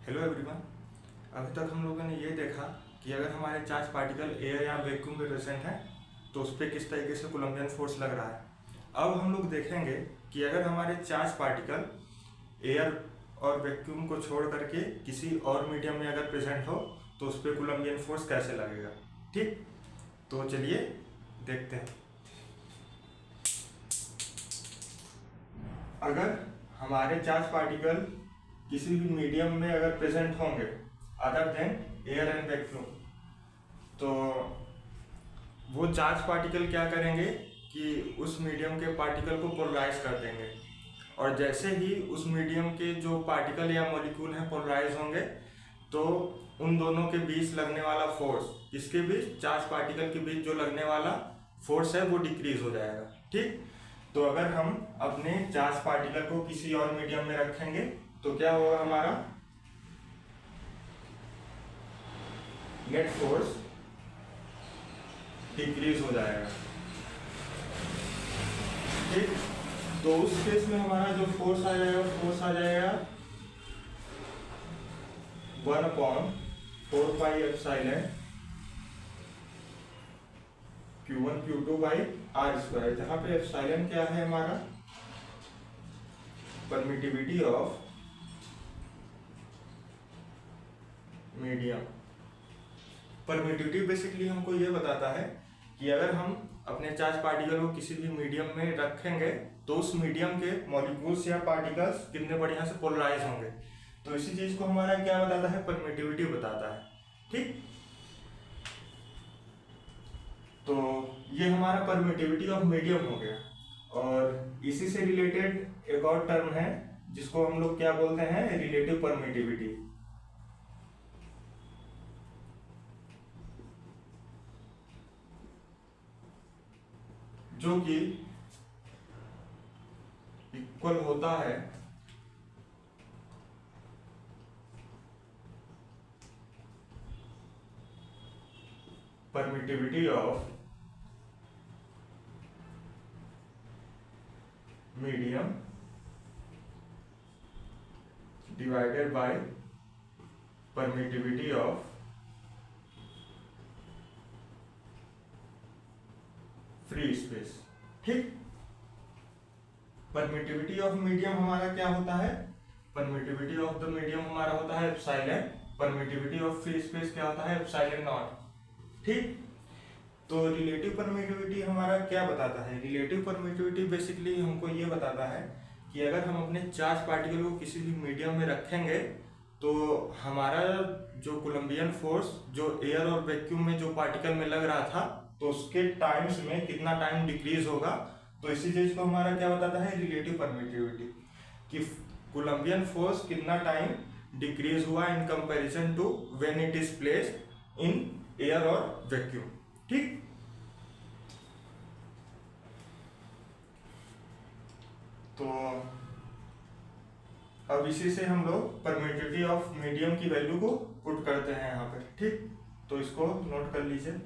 Hello everyone. अभी तक हम लोगों ने ये देखा कि अगर हमारे चार्ज पार्टिकल एयर या वैक्यूम में प्रेजेंट है तो उस पर किस तरीके से कोलम्बियन फोर्स लग रहा है। अब हम लोग देखेंगे कि अगर हमारे चार्ज पार्टिकल एयर और वैक्यूम को छोड़ करके किसी और मीडियम में अगर प्रेजेंट हो तो उस पर कोलम्बियन फोर्स कैसे लगेगा। ठीक, तो चलिए देखते हैं। अगर हमारे चार्ज पार्टिकल किसी भी मीडियम में अगर प्रेजेंट होंगे other than air and vacuum, तो वो चार्ज पार्टिकल क्या करेंगे कि उस मीडियम के पार्टिकल को पोलराइज कर देंगे, और जैसे ही उस मीडियम के जो पार्टिकल या मॉलिक्यूल हैं पोलराइज होंगे तो उन दोनों के बीच लगने वाला फोर्स, इसके बीच चार्ज पार्टिकल के बीच जो लगने वाला फोर्स है वो डिक्रीज हो जाएगा। ठीक, तो अगर हम अपने चार्ज पार्टिकल को किसी और मीडियम में रखेंगे तो क्या होगा, हमारा नेट फोर्स डिक्रीज हो जाएगा। ठीक, तो उस केस में हमारा जो फोर्स आ जाएगा one upon 4 pi epsilon Q1 Q2 by r square, जहां पे एप्सिलॉन क्या है, हमारा permittivity of medium. Permittivity basically हमको ये बताता है कि अगर हम अपने चार्ज पार्टिकल को किसी भी मीडियम में रखेंगे तो उस मीडियम के मॉलिक्यूल्स या पार्टिकल्स कितने बढ़िया से पोलराइज होंगे। तो इसी चीज को हमारा क्या बताता है, परमिटिविटी बताता है। ठीक, तो ये हमारा परमिटिविटी ऑफ मीडियम हो गया। और इसी से रिलेटेड एक और टर्म है जिसको हम लोग क्या बोलते हैं, रिलेटिव परमिटिविटी। जो कि इक्वल होता है permittivity of medium divided by permittivity of free space. ठीक, परमिटिविटी ऑफ मीडियम हमारा क्या होता है, परमिटिविटी ऑफ द मीडियम हमारा होता है epsilon, permittivity of free space क्या होता है, एप्सिलॉन नॉट। ठीक, तो रिलेटिव परमिटिविटी हमारा क्या बताता है, रिलेटिव परमिटिविटी बेसिकली हमको ये बताता है कि अगर हम अपने चार्ज पार्टिकल को किसी भी मीडियम में रखेंगे तो हमारा जो कोलम्बियन फोर्स जो एयर और वैक्यूम में जो पार्टिकल में लग रहा था तो उसके टाइम्स में कितना टाइम डिक्रीज होगा। तो इसी चीज को हमारा क्या बताता है, रिलेटिव परमिटिविटी, कि कोलम्बियन फोर्स कितना टाइम डिक्रीज हुआ in comparison to when it is placed in air और वैक्यूम। ठीक, तो अब इसी से हम लोग परमिटिविटी ऑफ मीडियम की वैल्यू को पुट करते हैं यहाँ पर। ठीक, तो इसको नोट कर लीजिए।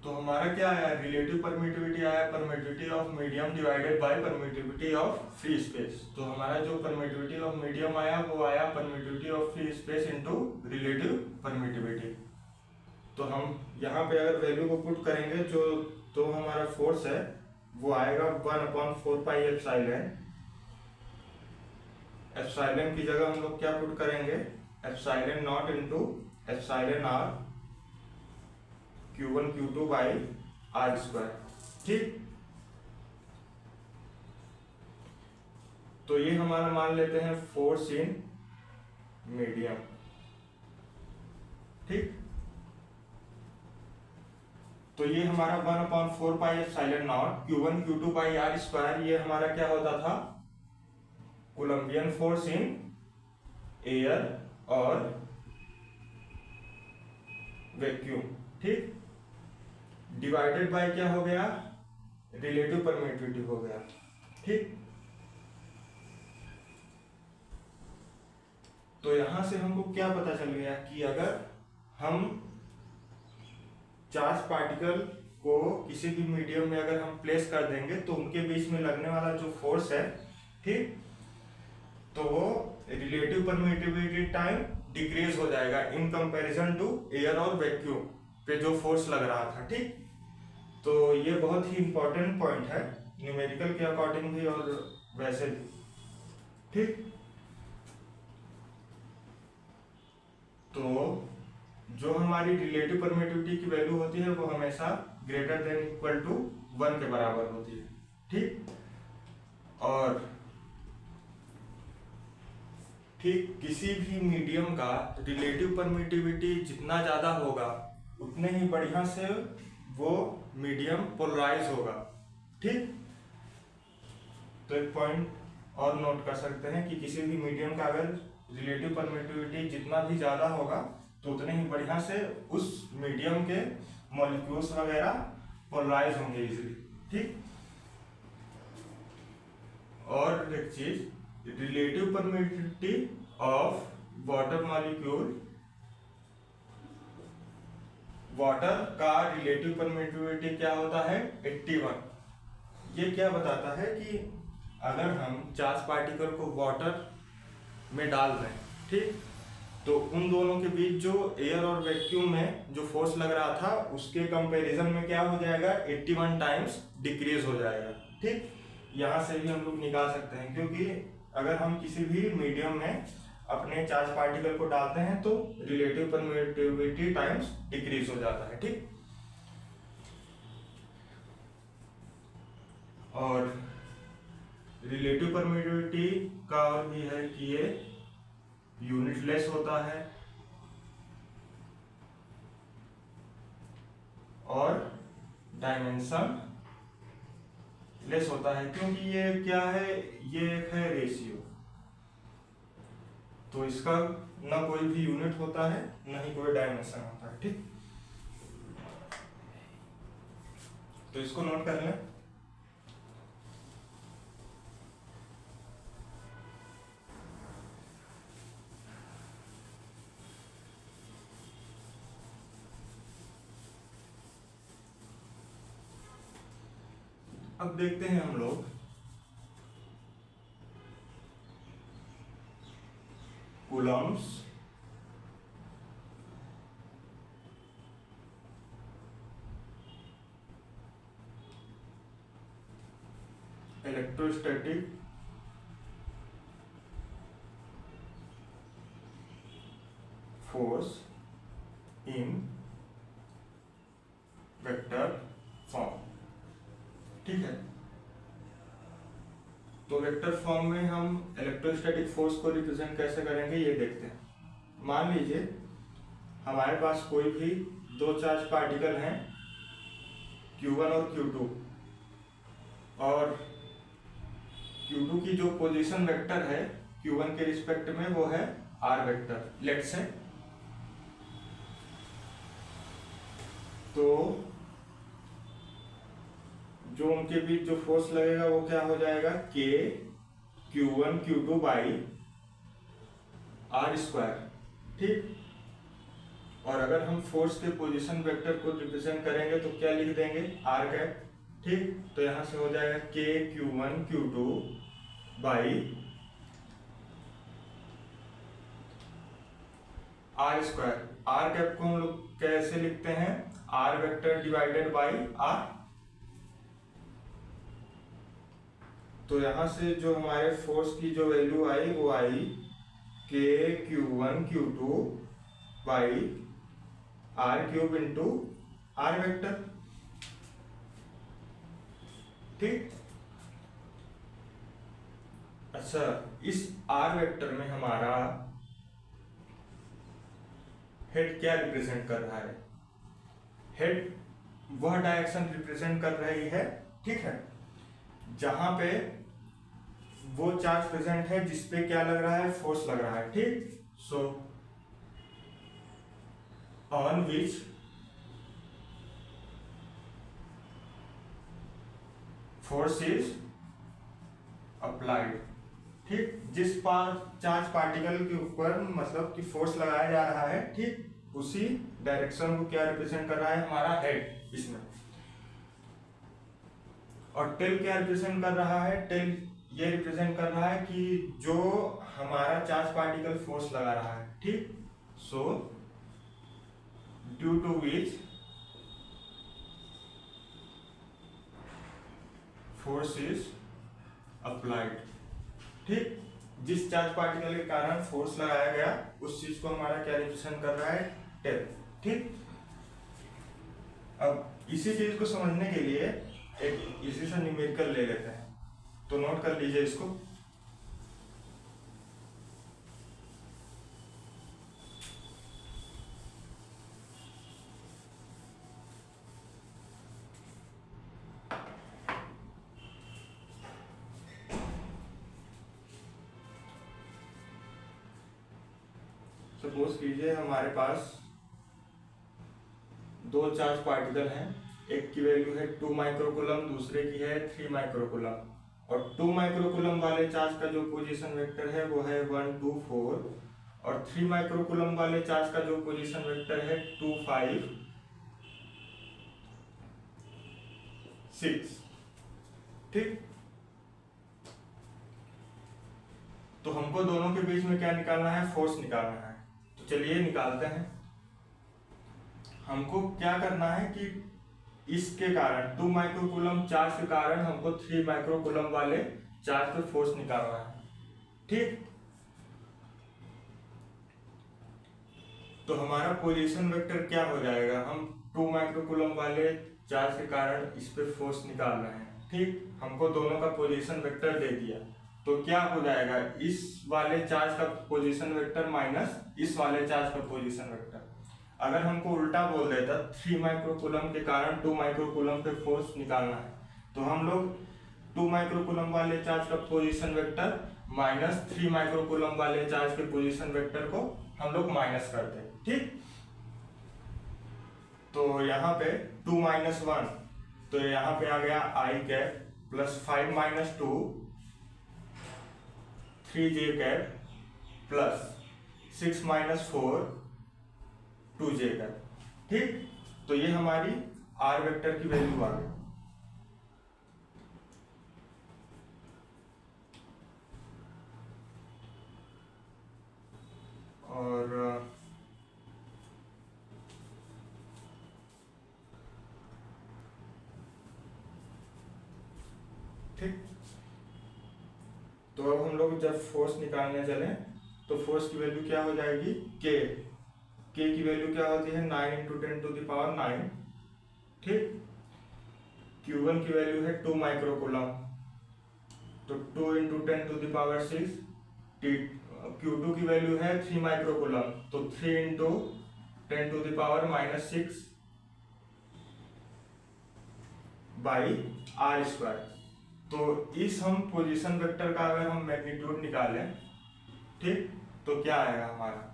तो हमारा क्या आया, रिलेटिव परमिटिविटी आया permittivity of medium divided by permittivity of free space. तो हमारा जो परमिटिविटी ऑफ मीडियम आया वो आया permittivity of free space into relative permittivity. तो हम यहाँ पे अगर वैल्यू को पुट करेंगे जो तो हमारा फोर्स है वो आएगा 1/4 पाई एप्सिलॉन। एप्सिलॉन की जगह हम लोग क्या पुट करेंगे, epsilon not into epsilon r Q1 Q2 by r square. ठीक, तो ये हमारा मान लेते हैं फोर्स इन मीडियम। ठीक, तो ये हमारा 1/4 pi epsilon not Q1 Q2 by r square, ये हमारा क्या होता था, कोलम्बियन फोर्स इन एयर और वैक्यूम। ठीक, डिवाइडेड बाय क्या हो गया, रिलेटिव परमिटिविटी हो गया। ठीक, तो यहां से हमको क्या पता चल गया कि अगर हम चार्ज पार्टिकल को किसी भी मीडियम में अगर हम प्लेस कर देंगे तो उनके बीच में लगने वाला जो फोर्स है, ठीक, तो वो रिलेटिव परमिटिविटी टाइम डिक्रीज हो जाएगा इन कंपैरिजन टू एयर और वैक्यूम पे जो फोर्स लग रहा था। ठीक, तो ये बहुत ही इंपॉर्टेंट पॉइंट है न्यूमेरिकल के अकॉर्डिंग भी और वैसे भी। ठीक, तो जो हमारी रिलेटिव परमिटिविटी की वैल्यू होती है वो हमेशा ग्रेटर देन इक्वल टू 1 के बराबर होती है। ठीक, और ठीक किसी भी मीडियम का रिलेटिव परमिटिविटी जितना ज्यादा होगा उतने ही बढ़िया से वो मीडियम पोलराइज होगा। ठीक, तो एक पॉइंट और नोट कर सकते हैं कि किसी भी मीडियम का अगर रिलेटिव परमिटिविटी जितना भी ज्यादा होगा तो उतने ही बढ़िया से उस मीडियम के मॉलिक्यूल्स वगैरह पोलराइज होंगे इजीली। ठीक, और एक चीज, relative permittivity of water molecule, water का रिलेटिव परमिटिविटी क्या होता है 81। ये क्या बताता है कि अगर हम चार्ज पार्टिकल को वाटर में डाल दें, ठीक, तो उन दोनों के बीच जो एयर और वैक्यूम में जो फोर्स लग रहा था उसके कंपैरिजन में क्या हो जाएगा 81 टाइम्स डिक्रीज हो जाएगा। ठीक, यहाँ से भी हम लोग निकाल सकते हैं, क्योंकि अगर हम किसी भी मीडियम में अपने चार्ज पार्टिकल को डालते हैं तो रिलेटिव परमिटिविटी टाइम्स डिक्रीज हो जाता है। ठीक, और रिलेटिव परमिटिविटी का और भी है कि ये यूनिटलेस होता है और डायमेंशन लेस होता है, क्योंकि ये क्या है, ये एक है रेशियो, तो इसका ना कोई भी यूनिट होता है ना ही कोई डायमेंशन होता है। ठीक, तो इसको नोट कर लें। अब देखते हैं हम लोग Coulomb's electrostatic force in vector form. ठीक है, तो वेक्टर फॉर्म में हम इलेक्ट्रोस्टैटिक फोर्स को रिप्रेजेंट कैसे करेंगे ये देखते हैं। मान लीजिए हमारे पास कोई भी दो चार्ज पार्टिकल हैं Q1 और Q2, और Q2 की जो पोजीशन वेक्टर है Q1 के रिस्पेक्ट में वो है R वेक्टर, लेट्स से। तो जो उनके बीच जो फोर्स लगेगा वो क्या हो जाएगा K Q1 Q2 by R square. ठीक, और अगर हम फोर्स के पोजीशन वेक्टर को रिप्रेजेंट करेंगे तो क्या लिख देंगे R कैप। ठीक, तो यहां से हो जाएगा K Q1 Q2 by R square. R cap को हम लोग कैसे लिखते हैं, R vector divided by R। तो यहां से जो हमारे फोर्स की जो वैल्यू आई वो आई K Q1 Q2 by R cube into R vector. ठीक, अच्छा, इस R वेक्टर में हमारा हेड क्या रिप्रेजेंट कर रहा है, हेड वह डायरेक्शन रिप्रेजेंट कर रही है, ठीक है, जहां पे वो चार्ज प्रेजेंट है जिसपे क्या लग रहा है, फोर्स लग रहा है। ठीक, so on which force is applied. ठीक, जिस चार्ज पार्टिकल के ऊपर मतलब कि फोर्स लगाया जा रहा है, ठीक, उसी डायरेक्शन को क्या रिप्रेजेंट कर रहा है हमारा हेड इसमें। और टेल क्या रिप्रेजेंट कर रहा है? टेल ये रिप्रेजेंट कर रहा है कि जो हमारा चार्ज पार्टिकल फोर्स लगा रहा है, ठीक। So due to which force is applied, ठीक। जिस चार्ज पार्टिकल के कारण फोर्स लगाया गया उस चीज को हमारा क्या रिप्रेजेंट कर रहा है? टेल, ठीक। अब इसी चीज को समझने के लिए एक इसी से न्यूमेरिकल ले लेते हैं, तो नोट कर लीजिए इसको। सपोज कीजिए हमारे पास दो चार्ज पार्टिकल हैं, एक की वैल्यू है 2 माइक्रोकूलम, दूसरे की है 3 माइक्रोकूलम। और 2 माइक्रोकूलम वाले चार्ज का जो पोजीशन वेक्टर है वो है 1 2 4, और 3 माइक्रोकूलम वाले चार्ज का जो पोजीशन वेक्टर है 2 5 6, ठीक। तो हमको दोनों के बीच में क्या निकालना है? फोर्स निकालना है। तो चलिए निकालते हैं। हमको क्या करना है कि इसके कारण 2 माइक्रोकूलम चार्ज के कारण हमको 3 माइक्रोकूलम वाले चार्ज पे फोर्स निकालना है, ठीक। तो हमारा पोजीशन वेक्टर क्या हो जाएगा? हम 2 माइक्रोकूलम वाले चार्ज के कारण इस पे फोर्स निकाल रहे हैं, ठीक। हमको दोनों का पोजीशन वेक्टर दे दिया, तो क्या हो जाएगा? इस वाले चार्ज का पोजीशन वेक्टर माइनस इस वाले चार्ज का पोजीशन वेक्टर। अगर हमको उल्टा बोल देता 3 माइक्रोकूलम के कारण 2 माइक्रोकूलम पे फोर्स निकालना है, तो हम लोग 2 माइक्रोकूलम वाले चार्ज का पोजीशन वेक्टर माइनस 3 माइक्रोकूलम वाले चार्ज के पोजीशन वेक्टर को हम लोग माइनस करते हैं, ठीक। तो यहाँ पे 2 माइनस 1, तो यहाँ पे आ गया I cap plus 5 minus 2 3j cap plus 6 minus 4 2j cap, ठीक। तो ये हमारी आर वेक्टर की वैल्यू आ गई। और ठीक, तो अब हम लोग जब फोर्स निकालने चले तो फोर्स की वैल्यू क्या हो जाएगी? के की वैल्यू क्या होती है? 9 × 10 टू द पावर 9, ठीक। Q1 की वैल्यू है 2 माइक्रोकूलम, तो 2 × 10 टू द पावर 6। Q2 की वैल्यू है 3 माइक्रोकूलम, तो 3 × 10 to the power -6 by r square. तो इस हम पोजीशन वेक्टर का अगर हम मैग्नीट्यूड निकालें, ठीक, तो क्या आएगा हमारा?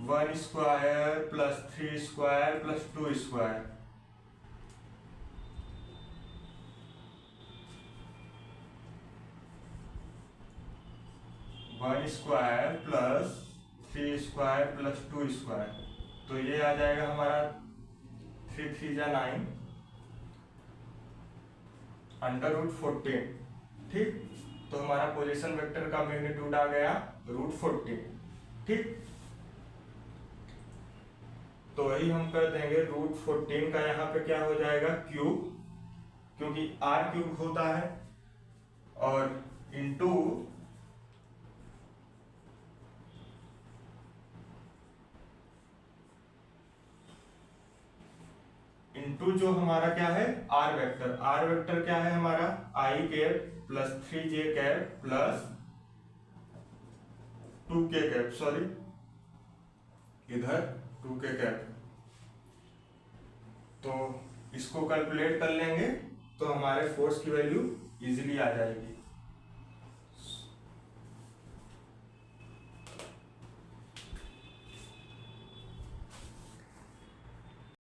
1 square plus 3 square plus 2 square, one square plus 3 square plus 2 square, तो ये आ जाएगा हमारा 3 3 जा 9 √14, ठीक। तो हमारा पोजीशन वेक्टर का मैग्नीट्यूड आ गया √14, ठीक। तो वही हम कर देंगे √14 का यहाँ पे क्या हो जाएगा? क्यूब, क्योंकि r³ होता है, और इंटू जो हमारा क्या है? आर वेक्टर क्या है हमारा? I cap plus 3j cap plus 2k cap, sorry इधर 2k कैप। तो इसको कैलकुलेट कर लेंगे तो हमारे फोर्स की वैल्यू इजीली आ जाएगी।